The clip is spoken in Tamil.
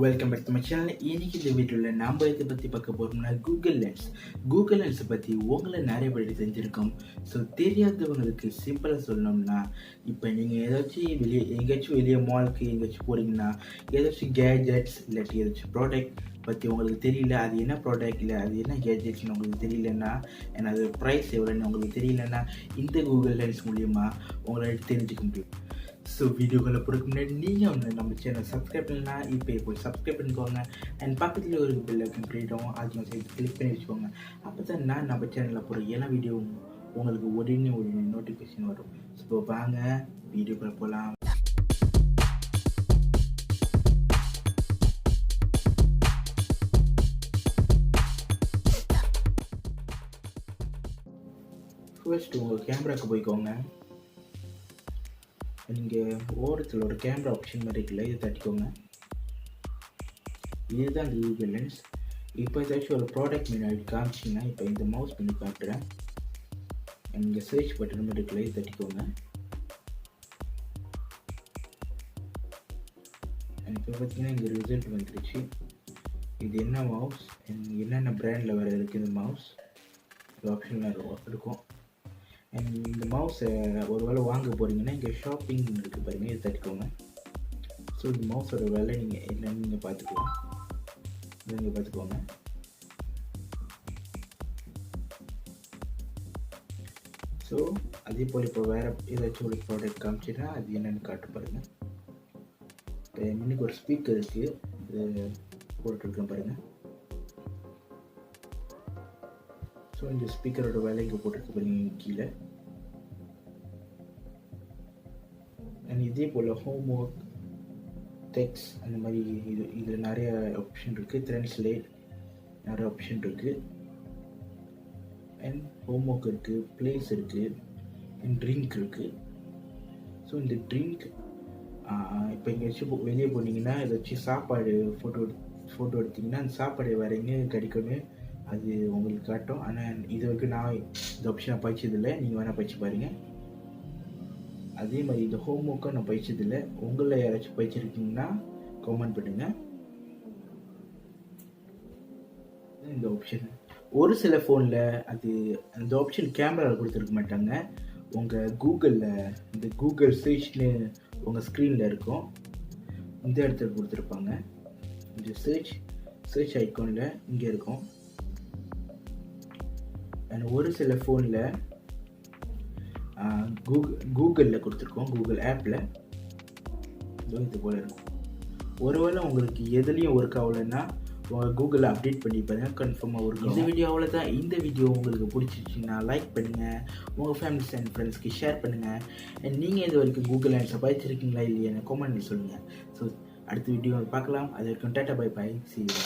Welcome back to my channel. இன்னைக்கு இந்த வீடியோவில் நாம் இதை பற்றி பார்க்க போகிறோம்னா கூகுள் லென்ஸை பற்றி உங்களை நிறைய பேர் தெரிஞ்சிருக்கோம். ஸோ தெரியாதவங்களுக்கு சிம்பிளாக சொல்லணும்னா, இப்போ நீங்கள் எங்கேயாச்சும் வெளியே மாலுக்கு எங்கேயாச்சும் போகிறீங்கன்னா, ஏதாச்சும் கேஜெட்ஸ் இல்லாட்டி ஏதாச்சும் ப்ராடக்ட் பற்றி உங்களுக்கு தெரியல, அது என்ன ப்ராடக்ட் இல்லை அது என்ன கேஜெட்ஸ்னு உங்களுக்கு தெரியலன்னா, ஏன்னா அது ப்ரைஸ் எவ்வளோன்னு உங்களுக்கு தெரியலன்னா, இந்த கூகுள் லென்ஸ் மூலிமா உங்களால் தெரிஞ்சுக்க முடியும். ஸோ வீடியோக்களை போடுறதுக்கு முன்னாடி நீங்கள் வந்து நம்ம சேனல் சப்ஸ்கிரைப் பண்ணலாம், இப்போ போய் சப்ஸ்கிரைப் பண்ணிக்கோங்க. அண்ட் பக்கத்தில் ஒரு பெல் ஐக்கன் கிரியேட் ஆகும், அதையும் சேர்த்து கிளிக் பண்ணி வச்சுக்கோங்க. அப்போ தான் நான் நம்ம சேனலில் போகிற எல்லா வீடியோவும் உங்களுக்கு உடனே நோட்டிஃபிகேஷன் வரும். ஸோ வாங்க வீடியோக்களை போகலாம். ஃபர்ஸ்ட் உங்கள் கேமராவுக்கு போய்க்கோங்க. நீங்கள் ஓரத்தில் ஒரு கேமரா ஆப்ஷன் மாதிரி இருக்குல்ல, இதை தட்டிக்கோங்க. இதுதான் இந்த கூகுள் லென்ஸ். இப்போ ஏதாச்சும் ஒரு ப்ராடக்ட் மெனு காமிச்சிங்கன்னா, இப்போ இந்த மவுஸ் பண்ணி காட்டுறேன். இங்கே சர்ச் பட்டன் மாதிரி இருக்குல்ல, இதை தட்டிக்கோங்க. இப்போ பார்த்தீங்கன்னா இங்கே ரிசல்ட் வந்துருச்சு. இது என்ன மவுஸ், என்னென்ன பிராண்டில் வேறு இருக்குது இந்த மவுஸ், இது ஆப்ஷனில் இருக்கும். அண்ட் இந்த மவுஸை ஒரு வேளை வாங்க போகிறீங்கன்னா, இங்கே ஷாப்பிங் இருக்குது பாருங்கள், இதை தட்டிக்கோங்க. ஸோ இந்த மவுஸோட வேலை நீங்கள் என்னென்னு நீங்கள் பார்த்துக்கலாம், நீங்கள் பார்த்துக்கோங்க. ஸோ அதே போல் இப்போ வேறு ஏதாச்சும் ஒரு ப்ராடக்ட் காமிச்சின்னா அது என்னென்னு காட்டு பாருங்கள். இப்போ இன்னைக்கு ஒரு ஸ்பீக்கர் இருக்குது, இது போட்டுருக்கேன் பாருங்கள். ஸோ இந்த ஸ்பீக்கரோட வேலை இங்கே போட்டுருக்கு பாருங்க கீழே. அண்ட் இதே போல் ஹோம் ஒர்க், டெக்ஸ்ட் அந்த மாதிரி இதில் நிறைய ஆப்ஷன் இருக்குது. ட்ரான்ஸ்லேட் நிறைய ஆப்ஷன் இருக்குது. அண்ட் ஹோம் ஒர்க் இருக்குது, பிளேஸ் இருக்குது, அண்ட் ட்ரிங்க் இருக்குது. ஸோ இந்த ட்ரிங்க் இப்போ எங்கேயாச்சும் வெளியே போனீங்கன்னா, ஏதாச்சும் சாப்பாடு ஃபோட்டோ எடுத்திங்கன்னா, அந்த சாப்பாடு வேறு எங்கே கிடைக்கணும் அது உங்களுக்கு காட்டும். ஆனால் இது வரைக்கும் நான் இந்த ஆப்ஷனை பயிச்சதில்லை, நீங்கள் வேணால் பயிச்சு பாருங்கள். அதே மாதிரி இந்த ஹோம் ஒர்க்கை நான் பயிச்சதில்லை, உங்களில் யாராச்சும் பயிச்சிருக்கீங்கன்னா கமெண்ட் பண்ணுங்கள். இந்த ஆப்ஷன் ஒரு சில ஃபோனில் அந்த ஆப்ஷன் கேமராவில் கொடுத்துருக்க மாட்டாங்க. உங்கள் கூகுளில் இந்த கூகுள் சர்ச்னு உங்கள் ஸ்க்ரீனில் இருக்கும், இந்த இடத்துல கொடுத்துருப்பாங்க. இந்த சர்ச் ஐக்கானில் இங்கே இருக்கும். அண்ட் ஒரு சில ஃபோனில் கூகுளில் கொடுத்துருக்கோம், கூகுள் ஆப்பில் இது போல் இருக்கும். ஒருவேளை உங்களுக்கு எதுலேயும் ஒர்க் ஆகலைன்னா உங்கள் கூகுளில் அப்டேட் பண்ணி பாருங்கள், கன்ஃபார்மாக ஒர்க். இந்த வீடியோ அவ்வளோதான். இந்த வீடியோ உங்களுக்கு பிடிச்சிச்சின்னா லைக் பண்ணுங்கள், உங்கள் ஃபேமிலிஸ் அண்ட் ஃப்ரெண்ட்ஸ்க்கு ஷேர் பண்ணுங்கள். அண்ட் நீங்கள் இது வரைக்கும் கூகுள் ஆன்ஸை படிச்சிருக்கீங்களா இல்லையா கமெண்ட்டில் சொல்லுங்கள். ஸோ அடுத்த வீடியோ பார்க்கலாம். அது வரைக்கும் tata bye bye, see you.